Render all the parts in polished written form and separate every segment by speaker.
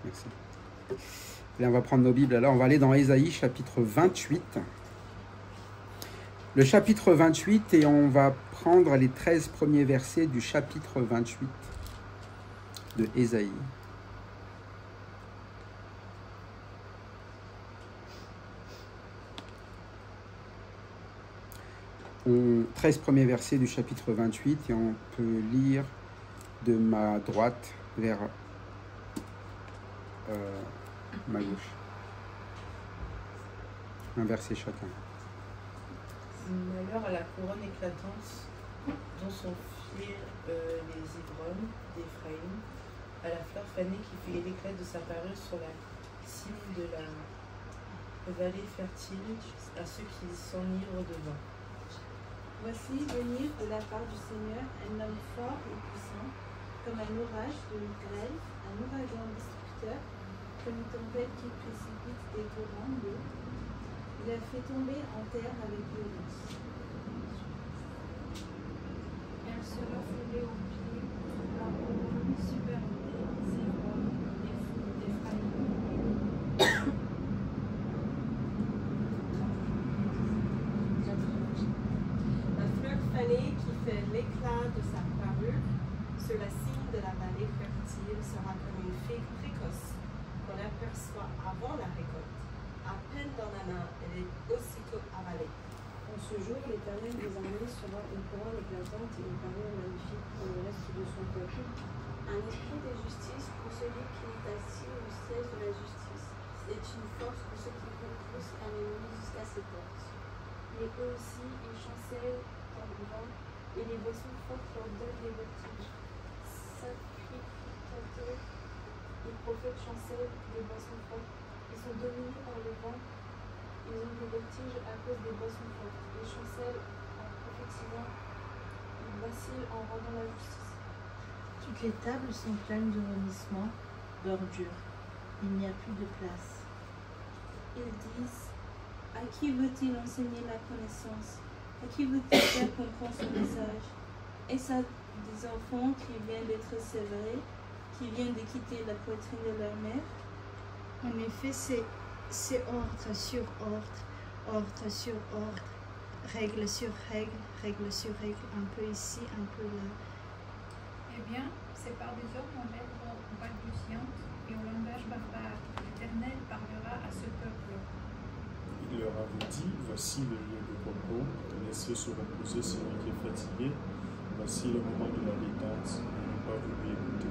Speaker 1: Merci. Là, on va prendre nos Bibles. Alors, on va aller dans Ésaïe, chapitre 28. Le chapitre 28, et on va prendre les 13 premiers versets du chapitre 28 de Ésaïe. On, 13 premiers versets du chapitre 28, et on peut lire de ma droite vers ma gauche. Un verset chacun.
Speaker 2: Malheur à la couronne éclatante dont sont fiers les ivrognes d'Éphraïm, à la fleur fanée qui fait l'éclat de sa parure sur la cime de la vallée fertile, à ceux qui s'enivrent de vin.
Speaker 3: Voici venir de la part du Seigneur un homme fort et puissant, comme un orage de grêle, un ouragan destructeur, comme une tempête qui précipite des torrents d'eau. Il a fait tomber en terre avec violence.
Speaker 4: Elle sera foulée aux pieds, la couronne superbe des ivrognes des fous d'Éphraïm.
Speaker 5: La fleur fanée qui fait l'éclat de sa parure sur la cime de la vallée fertile sera comme une figue précoce qu'on aperçoit avant la récolte. À peine dans la main, elle est aussitôt avalée.
Speaker 3: En ce jour, l'Éternel des armées sera une couronne éclatante et une parure magnifique pour le reste de son peuple. Un esprit de justice pour celui qui est assis au siège de la justice. C'est une force pour ceux qui repoussent un ennemi jusqu'à ses portes. Mais eux aussi, ils chancellent dans le vent, et les boissons fortes leur donnent des vertiges. Sacrificateurs et prophètes chancellent des boissons fortes. Ils sont dominés par le vent, ils ont des vertiges à cause des boissons fortes. Ils chancellent en prophétisant, ils vacillent en rendant la justice.
Speaker 6: Toutes les tables sont pleines de vomissements, d'ordures. Il n'y a plus de place.
Speaker 3: Ils disent, à qui veut-il enseigner la connaissance? À qui veut-il faire comprendre son message? Est-ce à des enfants qui viennent d'être sévrés, qui viennent de quitter la poitrine de leur mère?
Speaker 4: En effet, c'est ordre sur ordre, ordre sur ordre, règle sur règle, règle sur règle, un peu ici, un peu là.
Speaker 7: Eh bien, c'est par des ordres en lèvres balbutiantes et au langage barbare que l'Éternel parlera à ce peuple.
Speaker 8: Il leur avait dit, voici le lieu de repos, laissez se reposer celui qui est fatigué, voici le moment de la détente, ils n'ont pas voulu écouter.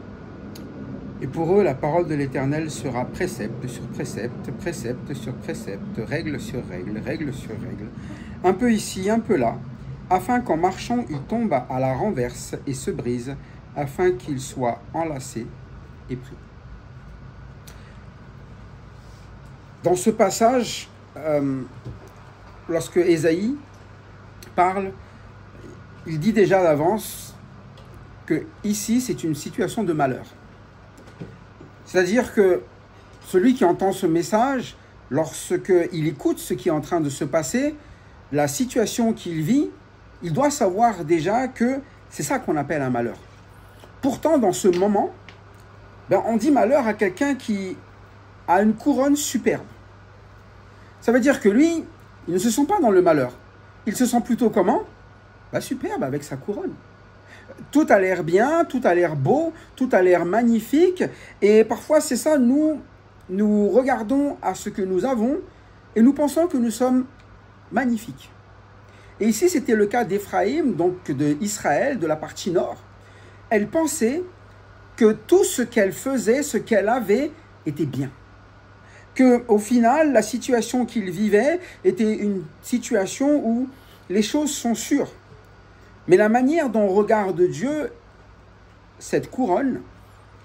Speaker 1: Et pour eux, la parole de l'Éternel sera précepte sur précepte, précepte sur précepte, règle sur règle, règle sur règle, un peu ici, un peu là, afin qu'en marchant, ils tombent à la renverse et se brisent, afin qu'ils soient enlacés et pris. Dans ce passage, lorsque Ésaïe parle, il dit déjà d'avance que ici, c'est une situation de malheur. C'est-à-dire que celui qui entend ce message, lorsqu'il écoute ce qui est en train de se passer, la situation qu'il vit, il doit savoir déjà que c'est ça qu'on appelle un malheur. Pourtant, dans ce moment, on dit malheur à quelqu'un qui a une couronne superbe. Ça veut dire que lui, il ne se sent pas dans le malheur. Il se sent plutôt comment? Superbe avec sa couronne. Tout a l'air bien, tout a l'air beau, tout a l'air magnifique. Et parfois, c'est ça, nous regardons à ce que nous avons et nous pensons que nous sommes magnifiques. Et ici, c'était le cas d'Éphraïm, donc d'Israël, de la partie nord. Elle pensait que tout ce qu'elle faisait, ce qu'elle avait, était bien. Qu'au final, la situation qu'il vivait était une situation où les choses sont sûres. Mais la manière dont regarde Dieu cette couronne,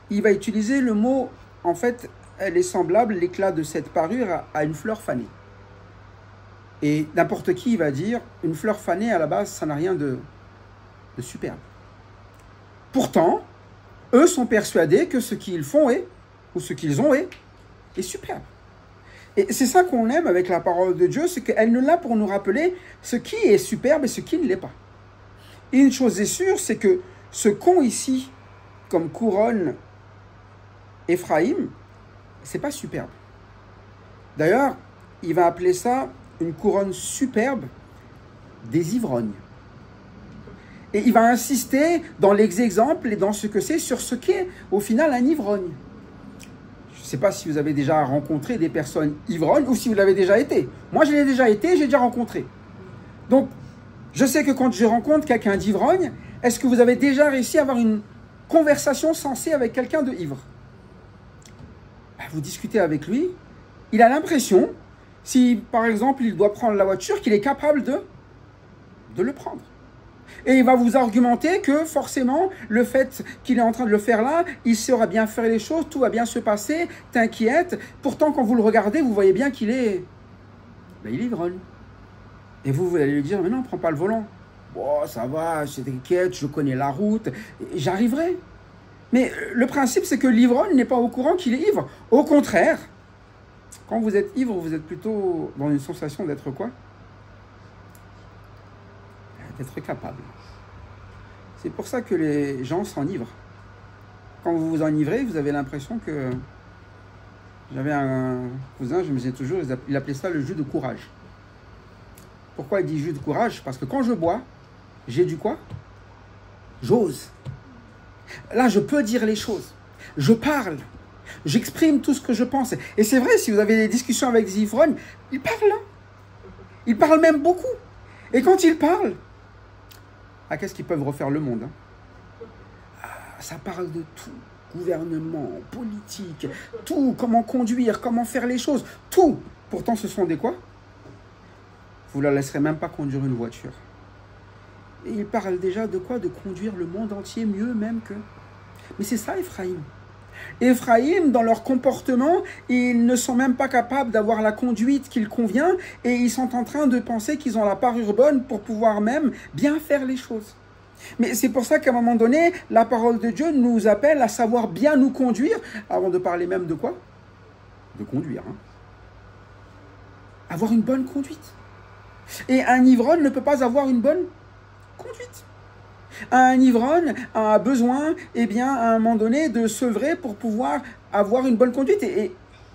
Speaker 1: il va utiliser le mot, en fait, elle est semblable, l'éclat de cette parure, à une fleur fanée. Et n'importe qui va dire, une fleur fanée, à la base, ça n'a rien de superbe. Pourtant, eux sont persuadés que ce qu'ils font ou ce qu'ils ont est superbe. Et c'est ça qu'on aime avec la parole de Dieu, c'est qu'elle est là pour nous rappeler ce qui est superbe et ce qui ne l'est pas. Et une chose est sûre, c'est que ce qu'ont ici comme couronne Éphraïm, c'est pas superbe. D'ailleurs, il va appeler ça une couronne superbe des ivrognes. Et il va insister dans les exemples et dans ce que c'est sur ce qu'est au final un ivrogne. Je ne sais pas si vous avez déjà rencontré des personnes ivrognes ou si vous l'avez déjà été. Moi, je l'ai déjà été, j'ai déjà rencontré. Donc, je sais que quand je rencontre quelqu'un d'ivrogne, est-ce que vous avez déjà réussi à avoir une conversation sensée avec quelqu'un de ivre? Vous discutez avec lui, il a l'impression, si par exemple il doit prendre la voiture, qu'il est capable de le prendre. Et il va vous argumenter que forcément, le fait qu'il est en train de le faire là, il saura bien faire les choses, tout va bien se passer, t'inquiète. Pourtant, quand vous le regardez, vous voyez bien qu'il est... il est ivrogne. Et vous allez lui dire, mais non, prends pas le volant. Bon, ça va, t'inquiète, je connais la route, j'arriverai. Mais le principe, c'est que l'ivrogne n'est pas au courant qu'il est ivre. Au contraire, quand vous êtes ivre, vous êtes plutôt dans une sensation d'être quoi? D'être capable. C'est pour ça que les gens s'enivrent. Quand vous vous enivrez, vous avez l'impression que... J'avais un cousin, je me disais toujours, il appelait ça le jus de courage. Pourquoi il dit jus de courage? Parce que quand je bois, j'ai du quoi? J'ose. Là, je peux dire les choses. Je parle. J'exprime tout ce que je pense. Et c'est vrai, si vous avez des discussions avec des ivrognes, ils parlent. Ils parlent même beaucoup. Et quand ils parlent, qu'est-ce qu'ils peuvent refaire le monde? Ça parle de tout. Gouvernement, politique, tout. Comment conduire, comment faire les choses. Tout. Pourtant, ce sont des quoi? Vous ne la laisserez même pas conduire une voiture. Et il parle déjà de quoi? De conduire le monde entier mieux même que... Mais c'est ça, Ephraïm. Ephraïm, dans leur comportement, ils ne sont même pas capables d'avoir la conduite qu'il convient et ils sont en train de penser qu'ils ont la parure bonne pour pouvoir même bien faire les choses. Mais c'est pour ça qu'à un moment donné, la parole de Dieu nous appelle à savoir bien nous conduire, avant de parler même de quoi? De conduire. Avoir une bonne conduite. Et un ivrogne ne peut pas avoir une bonne conduite. Un ivrogne a besoin, à un moment donné, de sevrer pour pouvoir avoir une bonne conduite.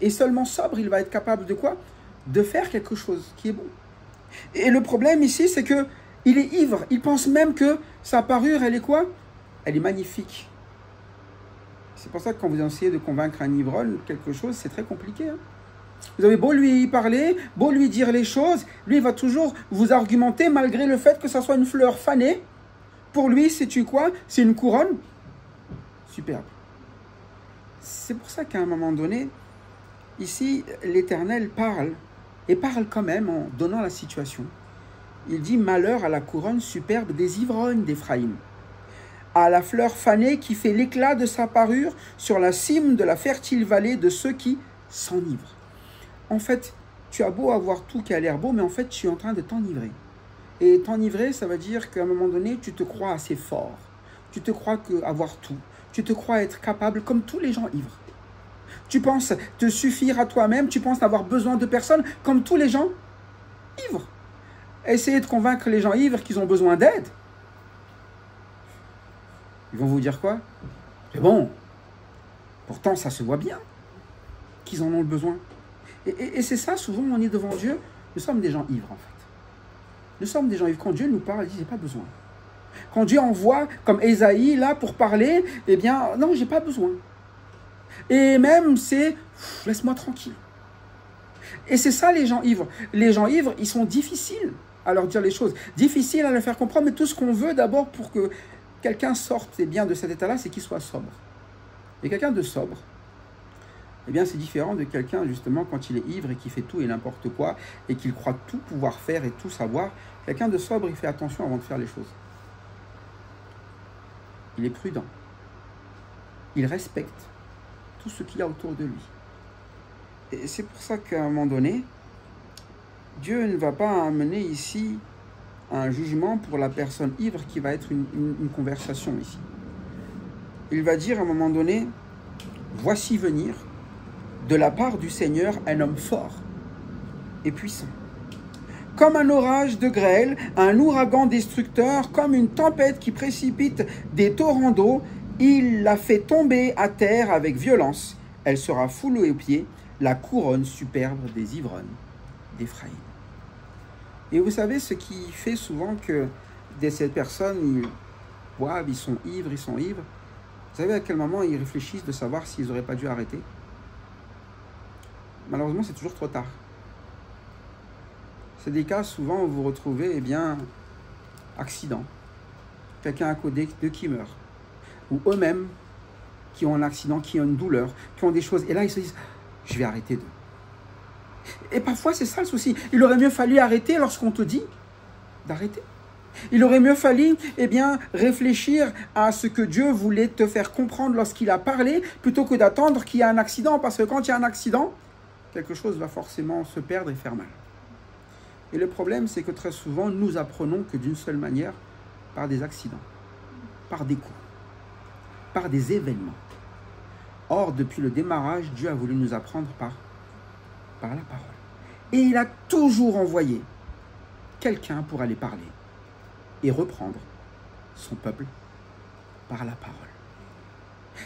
Speaker 1: Et seulement sobre, il va être capable de quoi? De faire quelque chose qui est bon. Et le problème ici, c'est que il est ivre. Il pense même que sa parure, elle est quoi? Elle est magnifique. C'est pour ça que quand vous essayez de convaincre un ivrogne quelque chose, c'est très compliqué. Vous avez beau lui parler, beau lui dire les choses, lui, il va toujours vous argumenter malgré le fait que ça soit une fleur fanée. Pour lui, c'est quoi? C'est une couronne superbe. C'est pour ça qu'à un moment donné, ici, l'Éternel parle, et parle quand même en donnant la situation. Il dit « Malheur à la couronne superbe des ivrognes d'Éphraïm, à la fleur fanée qui fait l'éclat de sa parure sur la cime de la fertile vallée de ceux qui s'enivrent. » En fait, tu as beau avoir tout qui a l'air beau, mais en fait, tu es en train de t'enivrer. Et t'enivrer, ça veut dire qu'à un moment donné, tu te crois assez fort. Tu te crois avoir tout. Tu te crois être capable, comme tous les gens ivres. Tu penses te suffire à toi-même, tu penses n'avoir besoin de personne, comme tous les gens ivres. Essayez de convaincre les gens ivres qu'ils ont besoin d'aide. Ils vont vous dire quoi? Mais bon, pourtant ça se voit bien qu'ils en ont le besoin. Et c'est ça, souvent on est devant Dieu, nous sommes des gens ivres en fait. Nous sommes des gens ivres. Quand Dieu nous parle, il dit, j'ai pas besoin. Quand Dieu envoie, comme Ésaïe, là, pour parler, non, j'ai pas besoin. Et même, c'est, laisse-moi tranquille. Et c'est ça, les gens ivres. Les gens ivres, ils sont difficiles à leur dire les choses, difficiles à leur faire comprendre, mais tout ce qu'on veut d'abord pour que quelqu'un sorte de cet état-là, c'est qu'il soit sobre. Et quelqu'un de sobre, c'est différent de quelqu'un, justement, quand il est ivre et qu'il fait tout et n'importe quoi, et qu'il croit tout pouvoir faire et tout savoir. Quelqu'un de sobre, il fait attention avant de faire les choses. Il est prudent. Il respecte tout ce qu'il y a autour de lui. Et c'est pour ça qu'à un moment donné, Dieu ne va pas amener ici un jugement pour la personne ivre qui va être une conversation ici. Il va dire à un moment donné, voici venir de la part du Seigneur un homme fort et puissant. Comme un orage de grêle, un ouragan destructeur, comme une tempête qui précipite des torrents d'eau, il l'a fait tomber à terre avec violence elle sera foulée aux pieds, la couronne superbe des ivrognes d'Éphraïm. Et vous savez, ce qui fait souvent que ces personnes, ils boivent, ils sont ivres. Vous savez à quel moment ils réfléchissent de savoir s'ils n'auraient pas dû arrêter? Malheureusement, c'est toujours trop tard. C'est des cas souvent où vous vous retrouvez, eh bien, accident. Quelqu'un à côté d'eux qui meurt. Ou eux-mêmes qui ont un accident, qui ont une douleur, qui ont des choses. Et là, ils se disent, je vais arrêter d'eux. Et parfois, c'est ça le souci. Il aurait mieux fallu arrêter lorsqu'on te dit d'arrêter. Il aurait mieux fallu, eh bien, réfléchir à ce que Dieu voulait te faire comprendre lorsqu'il a parlé, plutôt que d'attendre qu'il y ait un accident. Parce que quand il y a un accident, quelque chose va forcément se perdre et faire mal. Et le problème, c'est que très souvent, nous apprenons que d'une seule manière, par des accidents, par des coups, par des événements. Or, depuis le démarrage, Dieu a voulu nous apprendre par la parole. Et il a toujours envoyé quelqu'un pour aller parler et reprendre son peuple par la parole.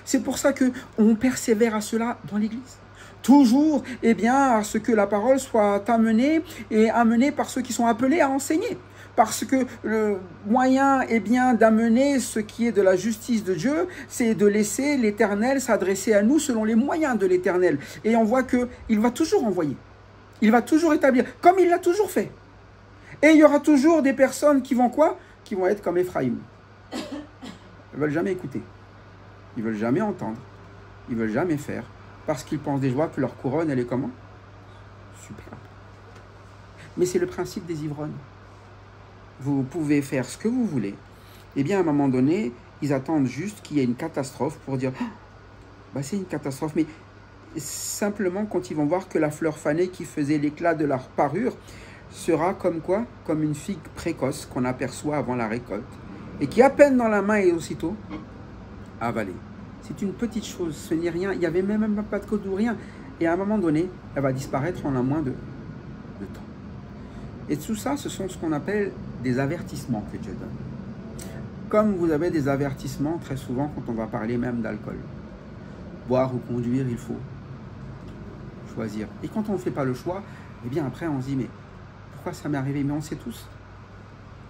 Speaker 1: C'est pour ça qu'on persévère à cela dans l'Église. Toujours, eh bien, à ce que la parole soit amenée et amenée par ceux qui sont appelés à enseigner. Parce que le moyen, eh bien, d'amener ce qui est de la justice de Dieu, c'est de laisser l'Éternel s'adresser à nous selon les moyens de l'Éternel. Et on voit qu'il va toujours envoyer. Il va toujours établir, comme il l'a toujours fait. Et il y aura toujours des personnes qui vont quoi? Qui vont être comme Éphraïm. Ils ne veulent jamais écouter. Ils ne veulent jamais entendre. Ils ne veulent jamais faire. Parce qu'ils pensent déjà que leur couronne, elle est comment? Superbe. Mais c'est le principe des ivrognes. Vous pouvez faire ce que vous voulez. Eh bien, à un moment donné, ils attendent juste qu'il y ait une catastrophe pour dire bah, c'est une catastrophe. Mais simplement, quand ils vont voir que la fleur fanée qui faisait l'éclat de leur parure sera comme quoi? Comme une figue précoce qu'on aperçoit avant la récolte et qui, à peine dans la main et aussitôt, avalée. C'est une petite chose, ce n'est rien. Il n'y avait même pas de code ou rien. Et à un moment donné, elle va disparaître en un moins de temps. Et tout ça, ce sont ce qu'on appelle des avertissements que Dieu donne. Comme vous avez des avertissements très souvent quand on va parler même d'alcool. Boire ou conduire, il faut choisir. Et quand on ne fait pas le choix, eh bien après on se dit, mais pourquoi ça m'est arrivé? Mais on sait tous.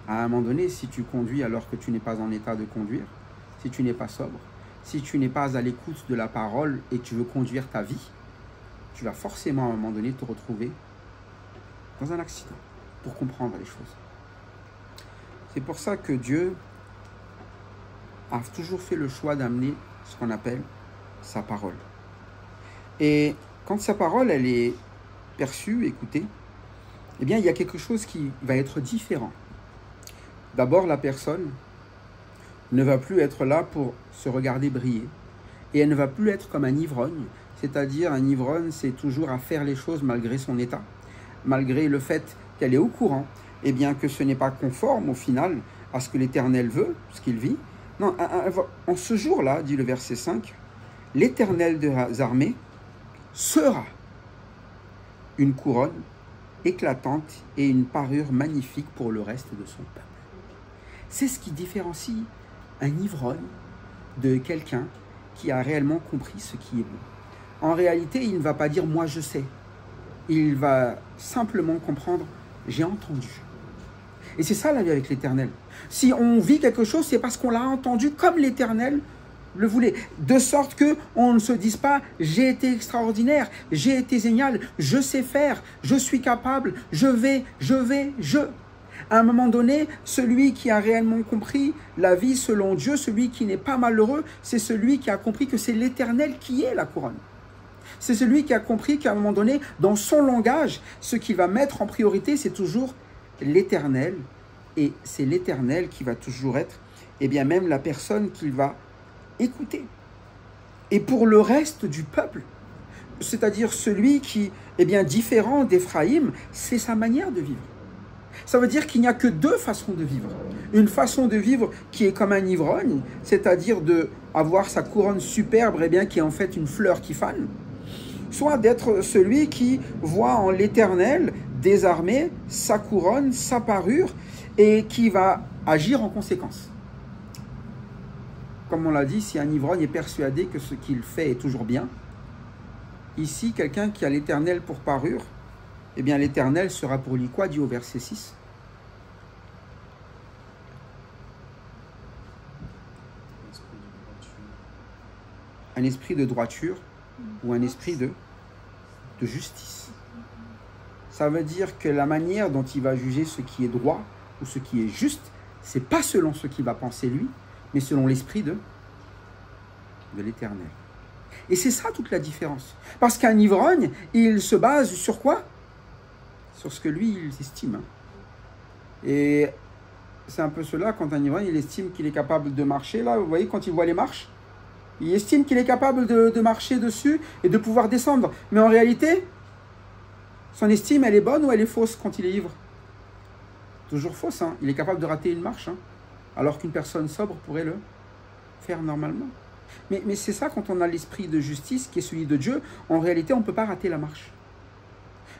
Speaker 1: À un moment donné, si tu conduis alors que tu n'es pas en état de conduire, si tu n'es pas sobre, si tu n'es pas à l'écoute de la parole et que tu veux conduire ta vie, tu vas forcément à un moment donné te retrouver dans un accident pour comprendre les choses. C'est pour ça que Dieu a toujours fait le choix d'amener ce qu'on appelle sa parole. Et quand sa parole, elle est perçue, écoutée, eh bien, il y a quelque chose qui va être différent. D'abord, la personne ne va plus être là pour se regarder briller. Et elle ne va plus être comme un ivrogne, c'est-à-dire un ivrogne, c'est toujours à faire les choses malgré son état, malgré le fait qu'elle est au courant, et bien que ce n'est pas conforme au final à ce que l'Éternel veut, ce qu'il vit. Non, en ce jour-là, dit le verset 5, l'Éternel des armées sera une couronne éclatante et une parure magnifique pour le reste de son peuple. C'est ce qui différencie un ivrogne de quelqu'un qui a réellement compris ce qui est bon. En réalité, il ne va pas dire « moi je sais ». Il va simplement comprendre « j'ai entendu ». Et c'est ça la vie avec l'Éternel. Si on vit quelque chose, c'est parce qu'on l'a entendu comme l'Éternel le voulait. De sorte qu'on ne se dise pas « j'ai été extraordinaire, j'ai été génial, je sais faire, je suis capable, je vais ». À un moment donné, celui qui a réellement compris la vie selon Dieu, celui qui n'est pas malheureux, c'est celui qui a compris que c'est l'Éternel qui est la couronne. C'est celui qui a compris qu'à un moment donné, dans son langage, ce qu'il va mettre en priorité, c'est toujours l'Éternel. Et c'est l'Éternel qui va toujours être, eh bien même la personne qu'il va écouter. Et pour le reste du peuple, c'est-à-dire celui qui est bien différent d'Éphraïm, c'est sa manière de vivre. Ça veut dire qu'il n'y a que deux façons de vivre. Une façon de vivre qui est comme un ivrogne, c'est-à-dire d'avoir sa couronne superbe, eh bien, qui est en fait une fleur qui fane, soit d'être celui qui voit en l'Éternel des armées sa couronne, sa parure, et qui va agir en conséquence. Comme on l'a dit, si un ivrogne est persuadé que ce qu'il fait est toujours bien, ici, quelqu'un qui a l'Éternel pour parure, eh bien l'Éternel sera pour lui quoi, dit au verset 6? Un esprit de droiture ou un esprit de justice. Ça veut dire que la manière dont il va juger ce qui est droit ou ce qui est juste, c'est pas selon ce qu'il va penser lui, mais selon l'esprit de l'Éternel. Et c'est ça toute la différence. Parce qu'un ivrogne, il se base sur quoi? Sur ce que lui, il estime. Et c'est un peu cela, quand un ivrogne, il estime qu'il est capable de marcher, là, vous voyez, quand il voit les marches, il estime qu'il est capable de marcher dessus et de pouvoir descendre. Mais en réalité, son estime, elle est bonne ou elle est fausse quand il est ivre? Toujours fausse, hein. Il est capable de rater une marche, hein, alors qu'une personne sobre pourrait le faire normalement. Mais c'est ça, quand on a l'esprit de justice qui est celui de Dieu, en réalité, on ne peut pas rater la marche.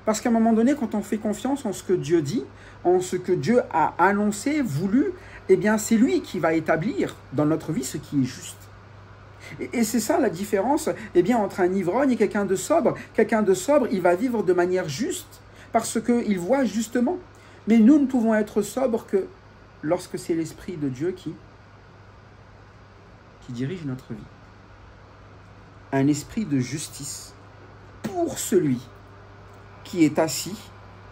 Speaker 1: Parce qu'à un moment donné, quand on fait confiance en ce que Dieu dit, en ce que Dieu a annoncé, voulu, eh bien, c'est lui qui va établir dans notre vie ce qui est juste. Et c'est ça la différence, eh bien, entre un ivrogne et quelqu'un de sobre. Quelqu'un de sobre, il va vivre de manière juste, parce qu'il voit justement. Mais nous ne pouvons être sobres que lorsque c'est l'Esprit de Dieu qui dirige notre vie. Un esprit de justice pour celui qui est assis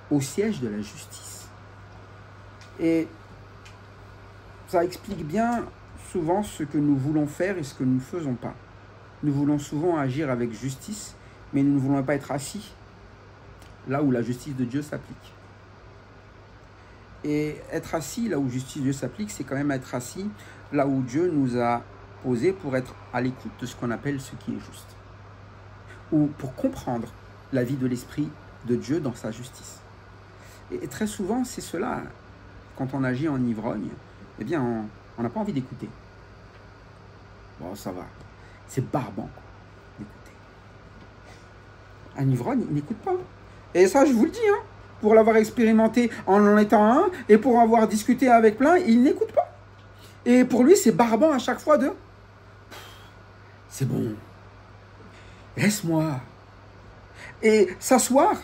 Speaker 1: au siège de la justice. Et ça explique bien souvent ce que nous voulons faire et ce que nous ne faisons pas. Nous voulons souvent agir avec justice, mais nous ne voulons pas être assis là où la justice de Dieu s'applique. Et être assis là où la justice de Dieu s'applique, c'est quand même être assis là où Dieu nous a posé pour être à l'écoute de ce qu'on appelle ce qui est juste. Ou pour comprendre la vie de l'Esprit de Dieu dans sa justice. Et très souvent, c'est cela. Quand on agit en ivrogne, eh bien, on n'a pas envie d'écouter. Bon, ça va. C'est barbant d'écouter. Un ivrogne, il n'écoute pas. Et ça, je vous le dis, hein, pour l'avoir expérimenté en étant un, et pour avoir discuté avec plein, il n'écoute pas. Et pour lui, c'est barbant à chaque fois de... C'est bon. Laisse-moi. Et s'asseoir,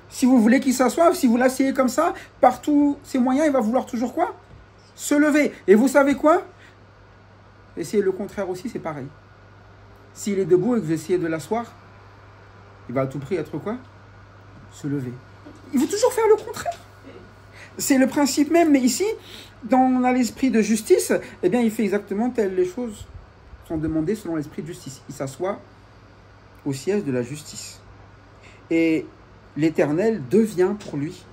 Speaker 1: si vous voulez qu'il s'assoive, si vous l'asseyez comme ça, par tous ses moyens, il va vouloir toujours quoi? Se lever. Et vous savez quoi? Essayez le contraire aussi, c'est pareil. S'il est debout et que vous essayez de l'asseoir, il va à tout prix être quoi? Se lever. Il veut toujours faire le contraire. C'est le principe même, mais ici, dans l'esprit de justice, eh bien, il fait exactement telles les choses sont demandées selon l'esprit de justice. Il s'assoit au siège de la justice. Et l'Éternel devient pour lui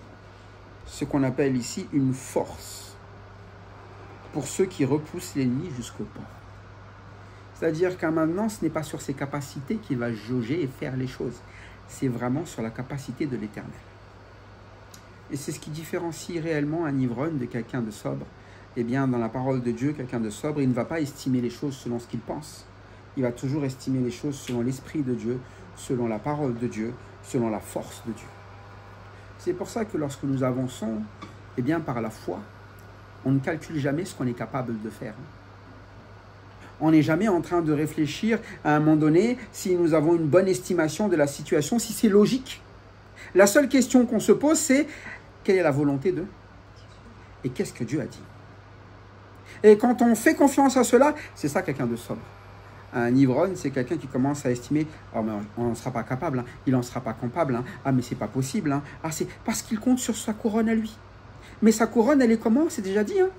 Speaker 1: ce qu'on appelle ici une force pour ceux qui repoussent l'ennemi jusqu'au port. C'est-à-dire qu'à maintenant, ce n'est pas sur ses capacités qu'il va jauger et faire les choses. C'est vraiment sur la capacité de l'Éternel. Et c'est ce qui différencie réellement un ivrogne de quelqu'un de sobre. Eh bien, dans la parole de Dieu, quelqu'un de sobre, il ne va pas estimer les choses selon ce qu'il pense. Il va toujours estimer les choses selon l'Esprit de Dieu, selon la parole de Dieu, selon la force de Dieu. C'est pour ça que lorsque nous avançons, eh bien, par la foi, on ne calcule jamais ce qu'on est capable de faire. On n'est jamais en train de réfléchir à un moment donné si nous avons une bonne estimation de la situation, si c'est logique. La seule question qu'on se pose, c'est quelle est la volonté de et qu'est-ce que Dieu a dit. Et quand on fait confiance à cela, c'est ça quelqu'un de sobre. Un ivrogne, c'est quelqu'un qui commence à estimer « Oh, mais on n'en sera pas capable, hein. Il n'en sera pas capable, hein. Ah, mais c'est pas possible. Hein. Ah, c'est parce qu'il compte sur sa couronne à lui. » Mais sa couronne, elle est comment? C'est déjà dit. Hein.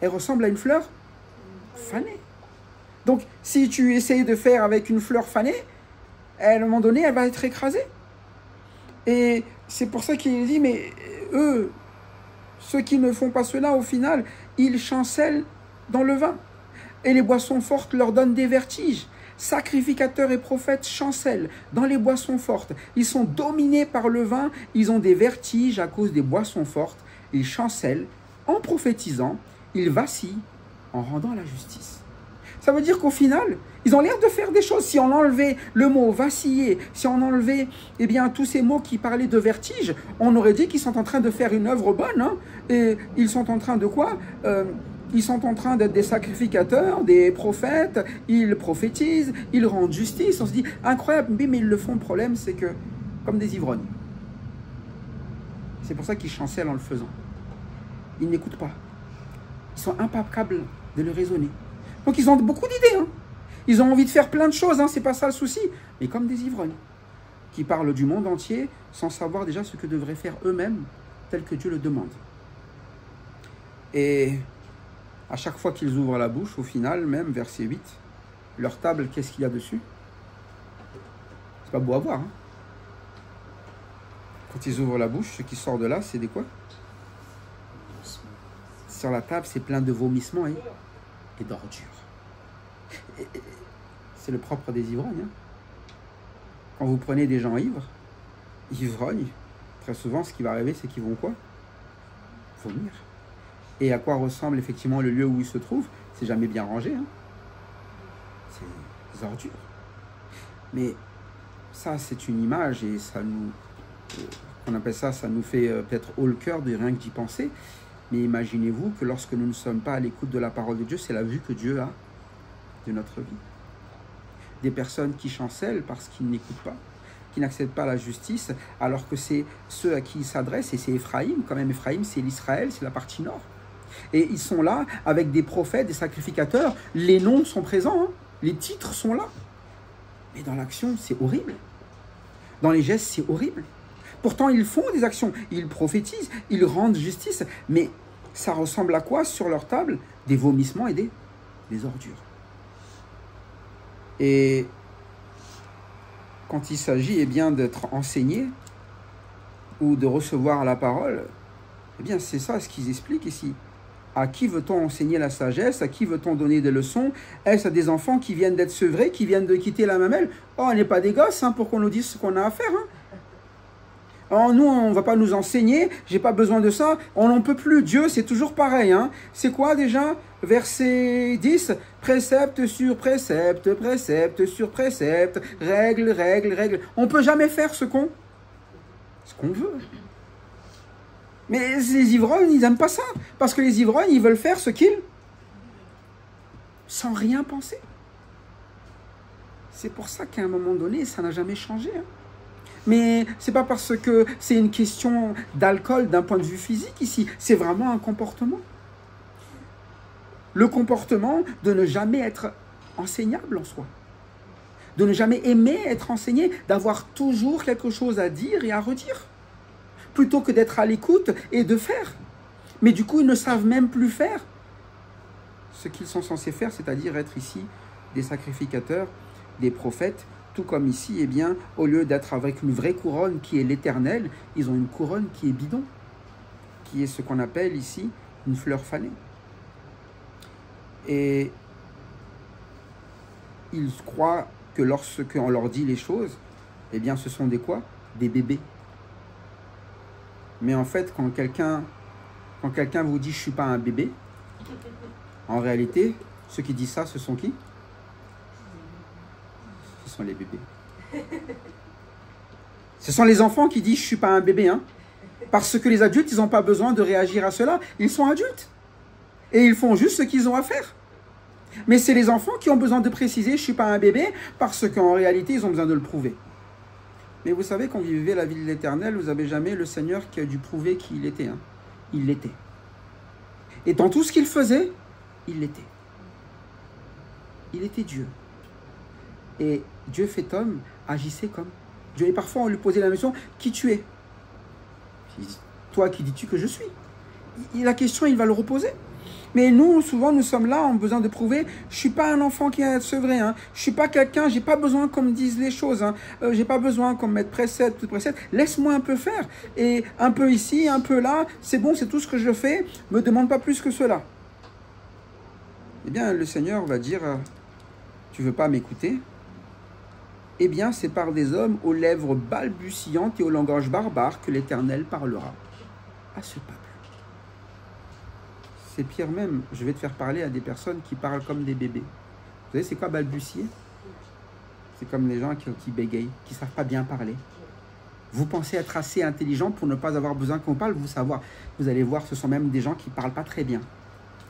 Speaker 1: Elle ressemble à une fleur fanée. Donc, si tu essayes de faire avec une fleur fanée, à un moment donné, elle va être écrasée. Et c'est pour ça qu'il dit, mais eux, ceux qui ne font pas cela, au final, ils chancellent dans le vin. Et les boissons fortes leur donnent des vertiges. Sacrificateurs et prophètes chancellent dans les boissons fortes. Ils sont dominés par le vin, ils ont des vertiges à cause des boissons fortes. Ils chancellent en prophétisant, ils vacillent en rendant la justice. Ça veut dire qu'au final, ils ont l'air de faire des choses. Si on enlevait le mot vaciller, si on enlevait eh bien, tous ces mots qui parlaient de vertige, on aurait dit qu'ils sont en train de faire une œuvre bonne. Hein, et ils sont en train de quoi? ils sont en train d'être des sacrificateurs, des prophètes, ils prophétisent, ils rendent justice. On se dit, incroyable, mais ils le font. Le problème, c'est que, comme des ivrognes. C'est pour ça qu'ils chancellent en le faisant. Ils n'écoutent pas. Ils sont incapables de le raisonner. Donc ils ont beaucoup d'idées. Hein. Ils ont envie de faire plein de choses, hein, c'est pas ça le souci. Mais comme des ivrognes, qui parlent du monde entier sans savoir déjà ce que devraient faire eux-mêmes, tel que Dieu le demande. Et à chaque fois qu'ils ouvrent la bouche, au final, même verset 8, leur table, qu'est-ce qu'il y a dessus? C'est pas beau à voir. Hein. Quand ils ouvrent la bouche, ce qui sort de là, c'est des quoi? Sur la table, c'est plein de vomissements et d'ordures. C'est le propre des ivrognes. Hein. Quand vous prenez des gens ivrognes, très souvent, ce qui va arriver, c'est qu'ils vont quoi? Vomir. Et à quoi ressemble effectivement le lieu où ils se trouvent? C'est jamais bien rangé. Hein. C'est des ordures. Mais ça, c'est une image et ça nous... on appelle ça, ça nous fait peut-être haut le cœur de rien que d'y penser. Mais imaginez-vous que lorsque nous ne sommes pas à l'écoute de la parole de Dieu, c'est la vue que Dieu a de notre vie. Des personnes qui chancellent parce qu'ils n'écoutent pas, qui n'acceptent pas la justice, alors que c'est ceux à qui ils s'adressent, et c'est Éphraïm, quand même Éphraïm, c'est l'Israël, c'est la partie nord. Et ils sont là avec des prophètes, des sacrificateurs, les noms sont présents, hein, les titres sont là. Mais dans l'action, c'est horrible. Dans les gestes, c'est horrible. Pourtant, ils font des actions, ils prophétisent, ils rendent justice, mais ça ressemble à quoi sur leur table? Des vomissements et des ordures. Et quand il s'agit d'être enseigné ou de recevoir la parole, c'est ça ce qu'ils expliquent ici. À qui veut-on enseigner la sagesse? À qui veut-on donner des leçons? Est-ce à des enfants qui viennent d'être sevrés, qui viennent de quitter la mamelle? Oh, on n'est pas des gosses hein, pour qu'on nous dise ce qu'on a à faire. Hein. Oh, nous, on ne va pas nous enseigner, j'ai pas besoin de ça, on n'en peut plus. Dieu, c'est toujours pareil. Hein. C'est quoi déjà? Verset 10, précepte sur précepte, précepte sur précepte, règle, règle, règle. On ne peut jamais faire ce qu'on veut. Mais les ivrognes, ils n'aiment pas ça. Parce que les ivrognes, ils veulent faire ce qu'ils... sans rien penser. C'est pour ça qu'à un moment donné, ça n'a jamais changé. Hein. Mais ce n'est pas parce que c'est une question d'alcool d'un point de vue physique ici. C'est vraiment un comportement. Le comportement de ne jamais être enseignable en soi. De ne jamais aimer être enseigné. D'avoir toujours quelque chose à dire et à redire. Plutôt que d'être à l'écoute et de faire. Mais du coup, ils ne savent même plus faire ce qu'ils sont censés faire, c'est-à-dire être ici des sacrificateurs, des prophètes, tout comme ici, au lieu d'être avec une vraie couronne qui est l'éternel, ils ont une couronne qui est bidon, qui est ce qu'on appelle ici une fleur fanée. Et ils croient que lorsqu'on leur dit les choses, ce sont des quoi? Des bébés. Mais en fait, quand quelqu'un vous dit « je ne suis pas un bébé », en réalité, ceux qui disent ça, ce sont qui? Ce sont les bébés. Ce sont les enfants qui disent « je ne suis pas un bébé hein. ». Parce que les adultes, ils n'ont pas besoin de réagir à cela. Ils sont adultes. Et ils font juste ce qu'ils ont à faire. Mais c'est les enfants qui ont besoin de préciser « je ne suis pas un bébé » parce qu'en réalité, ils ont besoin de le prouver. Mais vous savez, quand vous vivez la vie de l'Éternel, vous n'avez jamais le Seigneur qui a dû prouver qui il était. Hein. Il l'était. Et dans tout ce qu'il faisait, il l'était. Il était Dieu. Et Dieu fait homme, agissait comme Dieu. Et parfois, on lui posait la question, qui tu es? Il dit, toi, qui dis-tu que je suis? La question, il va le reposer. Mais nous, souvent, nous sommes là, on a besoin de prouver, je ne suis pas un enfant qui est sevré, hein. Je ne suis pas quelqu'un, je n'ai pas besoin qu'on me dise les choses, hein. Je n'ai pas besoin qu'on me mette précepte, tout précepte, laisse-moi un peu faire. Et un peu ici, un peu là, c'est bon, c'est tout ce que je fais, ne me demande pas plus que cela. Le Seigneur va dire, tu ne veux pas m'écouter? C'est par des hommes aux lèvres balbutiantes et au langage barbare que l'Éternel parlera à ce peuple. C'est pire même, je vais te faire parler à des personnes qui parlent comme des bébés. Vous savez, c'est quoi balbutier? C'est comme les gens qui bégayent, qui ne savent pas bien parler. Vous pensez être assez intelligent pour ne pas avoir besoin qu'on parle, vous allez voir, ce sont même des gens qui ne parlent pas très bien.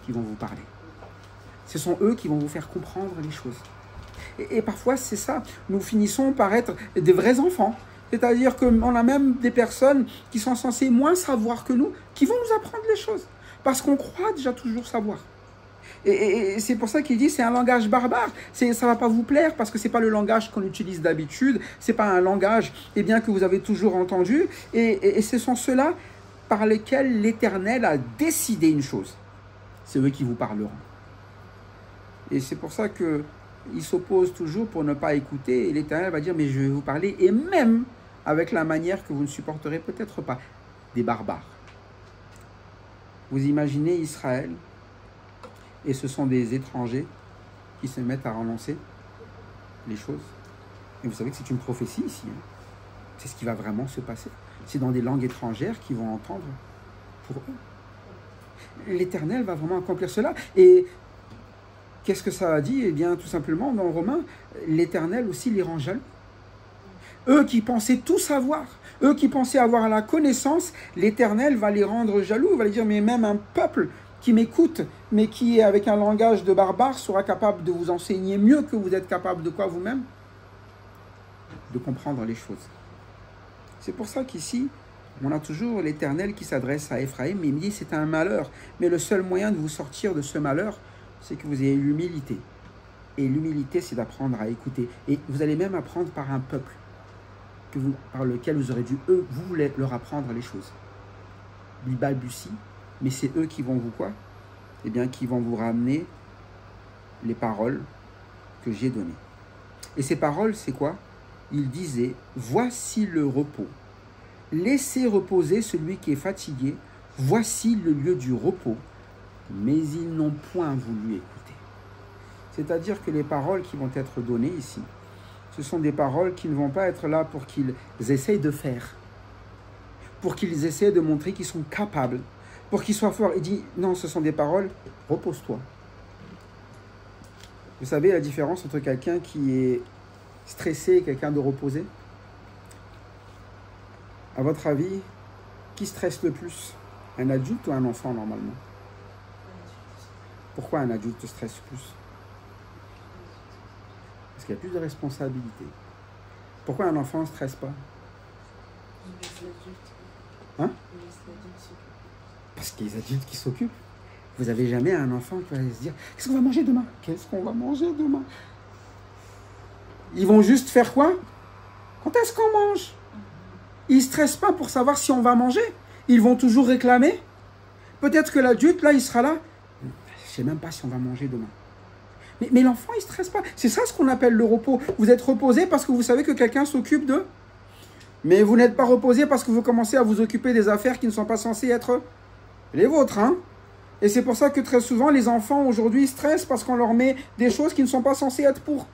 Speaker 1: qui vont vous parler. Ce sont eux qui vont vous faire comprendre les choses. Et parfois, c'est ça. Nous finissons par être des vrais enfants. C'est-à-dire qu'on a même des personnes qui sont censées moins savoir que nous, qui vont nous apprendre les choses. Parce qu'on croit déjà toujours savoir. Et c'est pour ça qu'il dit, c'est un langage barbare. Ça ne va pas vous plaire parce que ce n'est pas le langage qu'on utilise d'habitude. Ce n'est pas un langage que vous avez toujours entendu. Et ce sont ceux-là par lesquels l'Éternel a décidé une chose. C'est eux qui vous parleront. Et c'est pour ça qu'ils s'opposent toujours pour ne pas écouter. Et l'Éternel va dire, mais je vais vous parler. Et même avec la manière que vous ne supporterez peut-être pas. Des barbares. Vous imaginez Israël, et ce sont des étrangers qui se mettent à renoncer les choses. Et vous savez que c'est une prophétie ici. Hein. C'est ce qui va vraiment se passer. C'est dans des langues étrangères qu'ils vont entendre pour eux. L'Éternel va vraiment accomplir cela. Et qu'est-ce que ça a dit? Eh bien, tout simplement, dans Romains, l'Éternel aussi les rend jaloux. Eux qui pensaient tout savoir, eux qui pensaient avoir la connaissance, l'Éternel va les rendre jaloux. Il va les dire, mais même un peuple qui m'écoute, mais qui, avec un langage de barbare, sera capable de vous enseigner mieux que vous êtes capable de quoi vous-même? De comprendre les choses. C'est pour ça qu'ici, on a toujours l'Éternel qui s'adresse à Ephraïm, mais il me dit, c'est un malheur. Mais le seul moyen de vous sortir de ce malheur, c'est que vous ayez l'humilité. Et l'humilité, c'est d'apprendre à écouter. Et vous allez même apprendre par un peuple par lequel vous aurez dû, eux, vous voulez leur apprendre les choses. Ils balbutient, mais c'est eux qui vont vous quoi? Eh bien, qui vont vous ramener les paroles que j'ai données. Et ces paroles, c'est quoi? Il disait, voici le repos. Laissez reposer celui qui est fatigué. Voici le lieu du repos. Mais ils n'ont point voulu écouter. C'est-à-dire que les paroles qui vont être données ici, ce sont des paroles qui ne vont pas être là pour qu'ils essayent de faire, pour qu'ils essayent de montrer qu'ils sont capables, pour qu'ils soient forts. Il dit, non, ce sont des paroles, repose-toi. Vous savez la différence entre quelqu'un qui est stressé et quelqu'un de reposé? À votre avis, qui stresse le plus? Un adulte ou un enfant normalement? Pourquoi un adulte stresse plus? Parce qu'il y a plus de responsabilités. Pourquoi un enfant ne stresse pas? Hein? Parce qu'il y a les adultes qui s'occupent. Vous n'avez jamais un enfant qui va se dire « Qu'est-ce qu'on va manger demain? Qu'est-ce qu'on va manger demain ?» Ils vont juste faire quoi? Quand est-ce qu'on mange? Ils ne stressent pas pour savoir si on va manger. Ils vont toujours réclamer. Peut-être que l'adulte, là, il sera là. Je ne sais même pas si on va manger demain. Mais l'enfant, il ne stresse pas. C'est ça ce qu'on appelle le repos. Vous êtes reposé parce que vous savez que quelqu'un s'occupe d'eux. Mais vous n'êtes pas reposé parce que vous commencez à vous occuper des affaires qui ne sont pas censées être les vôtres. Hein? Et c'est pour ça que très souvent, les enfants aujourd'hui stressent parce qu'on leur met des choses qui ne sont pas censées être pour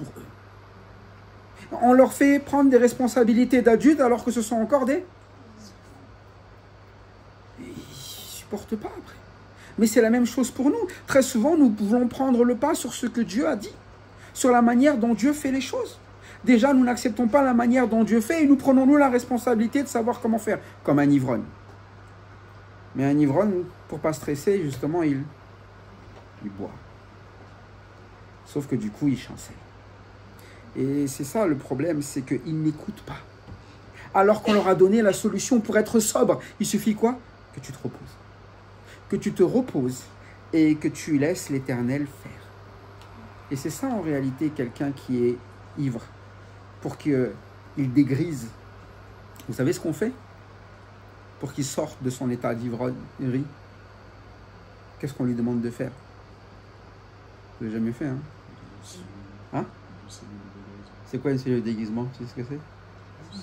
Speaker 1: eux. On leur fait prendre des responsabilités d'adultes alors que ce sont encore des... Ils ne supportent pas après. Mais c'est la même chose pour nous. Très souvent, nous pouvons prendre le pas sur ce que Dieu a dit, sur la manière dont Dieu fait les choses. Déjà, nous n'acceptons pas la manière dont Dieu fait et nous prenons nous la responsabilité de savoir comment faire, comme un ivrogne. Mais un ivrogne, pour ne pas stresser, justement, il boit. Sauf que du coup, il chancelle. Et c'est ça le problème, c'est qu'ils n'écoutent pas. Alors qu'on leur a donné la solution pour être sobre, il suffit quoi? Que tu te reposes. Que tu te reposes et que tu laisses l'Éternel faire. Et c'est ça en réalité quelqu'un qui est ivre, pour qu'il dégrise. Vous savez ce qu'on fait pour qu'il sorte de son état d'ivrognerie? Qu'est-ce qu'on lui demande de faire? Vous l'avez jamais fait, hein? Hein? C'est quoi une cellule de déguisement? Tu sais ce que c'est?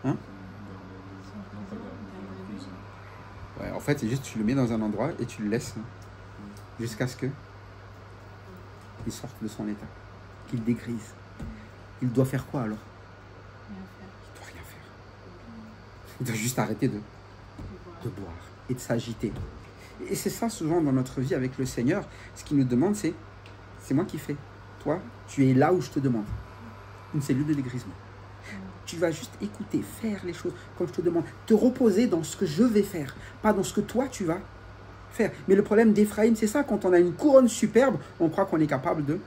Speaker 1: Hein? Ouais, en fait, c'est juste tu le mets dans un endroit et tu le laisses jusqu'à ce que il sorte de son état, qu'il dégrise. Il doit faire quoi alors? Il doit rien faire. Il doit juste arrêter de boire et de s'agiter. Et c'est ça souvent dans notre vie avec le Seigneur. Ce qu'il nous demande, c'est moi qui fais. Toi, tu es là où je te demande. Une cellule de dégrisement. Tu vas juste écouter, faire les choses comme je te demande. Te reposer dans ce que je vais faire, pas dans ce que toi tu vas faire. Mais le problème d'Éphraïm, c'est ça. Quand on a une couronne superbe, on croit qu'on est capable de.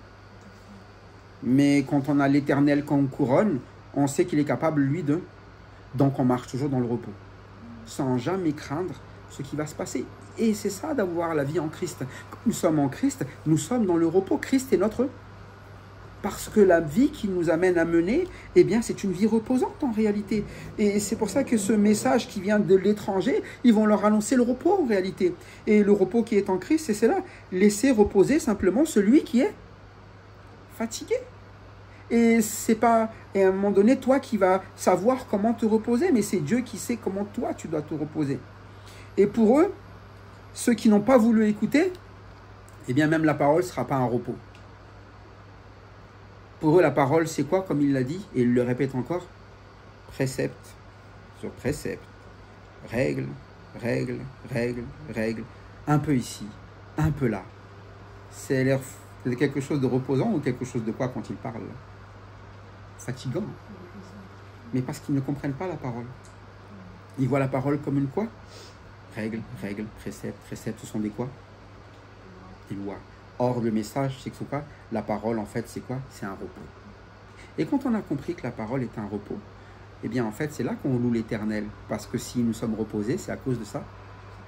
Speaker 1: Mais quand on a l'Éternel comme couronne, on sait qu'il est capable, lui, de. Donc on marche toujours dans le repos, sans jamais craindre ce qui va se passer. Et c'est ça d'avoir la vie en Christ. Quand nous sommes en Christ, nous sommes dans le repos. Christ est notre... Parce que la vie qui nous amène à mener, eh bien, c'est une vie reposante en réalité. Et c'est pour ça que ce message qui vient de l'étranger, ils vont leur annoncer le repos en réalité. Et le repos qui est en Christ, c'est cela. Laisser reposer simplement celui qui est fatigué. Et c'est pas, et à un moment donné, toi qui vas savoir comment te reposer, mais c'est Dieu qui sait comment toi tu dois te reposer. Et pour eux, ceux qui n'ont pas voulu écouter, eh bien, même la parole ne sera pas un repos. Pour eux, la parole, c'est quoi, comme il l'a dit, et il le répète encore? Précepte sur précepte, règle, règle, règle, règle, un peu ici, un peu là. C'est quelque chose de reposant ou quelque chose de quoi quand ils parlent? Fatigant. Mais parce qu'ils ne comprennent pas la parole. Ils voient la parole comme une quoi? Règle, règle, précepte, précepte, ce sont des quoi? Des lois. Or, le message, c'est quoi? La parole, en fait, c'est quoi? C'est un repos. Et quand on a compris que la parole est un repos, eh bien, en fait, c'est là qu'on loue l'Éternel. Parce que si nous sommes reposés, c'est à cause de sa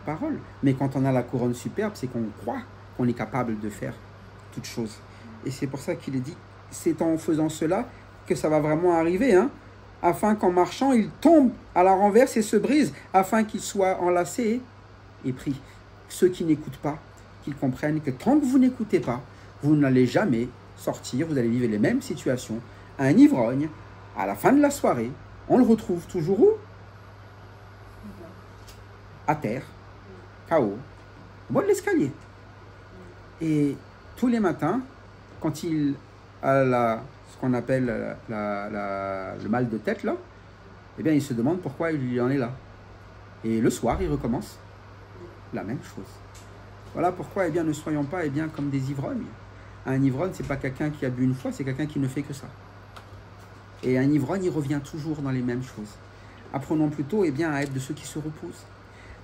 Speaker 1: parole. Mais quand on a la couronne superbe, c'est qu'on croit qu'on est capable de faire toutes choses. Et c'est pour ça qu'il est dit, c'est en faisant cela que ça va vraiment arriver, hein, afin qu'en marchant, il tombe à la renverse et se brise, afin qu'il soit enlacé et pris. Ceux qui n'écoutent pas, qu'ils comprennent que tant que vous n'écoutez pas, vous n'allez jamais sortir, vous allez vivre les mêmes situations. Un ivrogne, à la fin de la soirée, on le retrouve toujours où? À terre, KO, au bas de l'escalier. Et tous les matins, quand il a ce qu'on appelle le mal de tête, là, eh bien, il se demande pourquoi il en est là. Et le soir, il recommence la même chose. Voilà pourquoi, eh bien, ne soyons pas, eh bien, comme des ivrognes. Un ivrogne, ce n'est pas quelqu'un qui a bu une fois, c'est quelqu'un qui ne fait que ça. Et un ivrogne, il revient toujours dans les mêmes choses. Apprenons plutôt, eh bien, à être de ceux qui se reposent.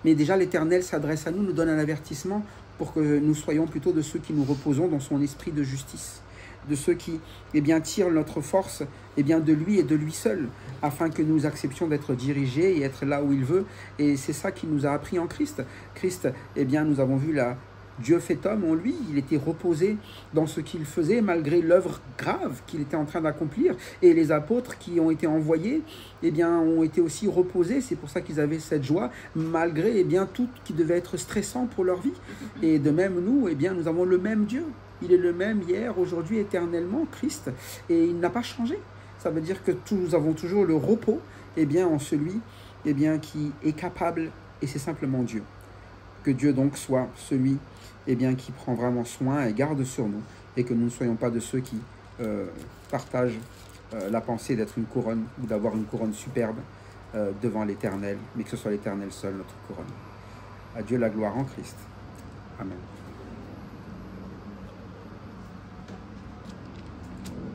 Speaker 1: Mais déjà, l'Éternel s'adresse à nous, nous donne un avertissement pour que nous soyons plutôt de ceux qui nous reposons dans son esprit de justice, de ceux qui, eh bien, tirent notre force, eh bien, de lui et de lui seul, afin que nous acceptions d'être dirigés et être là où il veut. Et c'est ça qu'il nous a appris en Christ. Christ, eh bien, nous avons vu Dieu fait homme en lui, il était reposé dans ce qu'il faisait malgré l'œuvre grave qu'il était en train d'accomplir. Et les apôtres qui ont été envoyés, eh bien, ont été aussi reposés. C'est pour ça qu'ils avaient cette joie, malgré, eh bien, tout qui devait être stressant pour leur vie. Et de même, nous, eh bien, nous avons le même Dieu. Il est le même hier, aujourd'hui, éternellement, Christ. Et il n'a pas changé. Ça veut dire que nous avons toujours le repos, eh bien, en celui, eh bien, qui est capable, et c'est simplement Dieu. Que Dieu donc soit celui, eh bien, qui prend vraiment soin et garde sur nous, et que nous ne soyons pas de ceux qui partagent la pensée d'être une couronne ou d'avoir une couronne superbe devant l'Éternel, mais que ce soit l'Éternel seul notre couronne. À Dieu la gloire en Christ. Amen.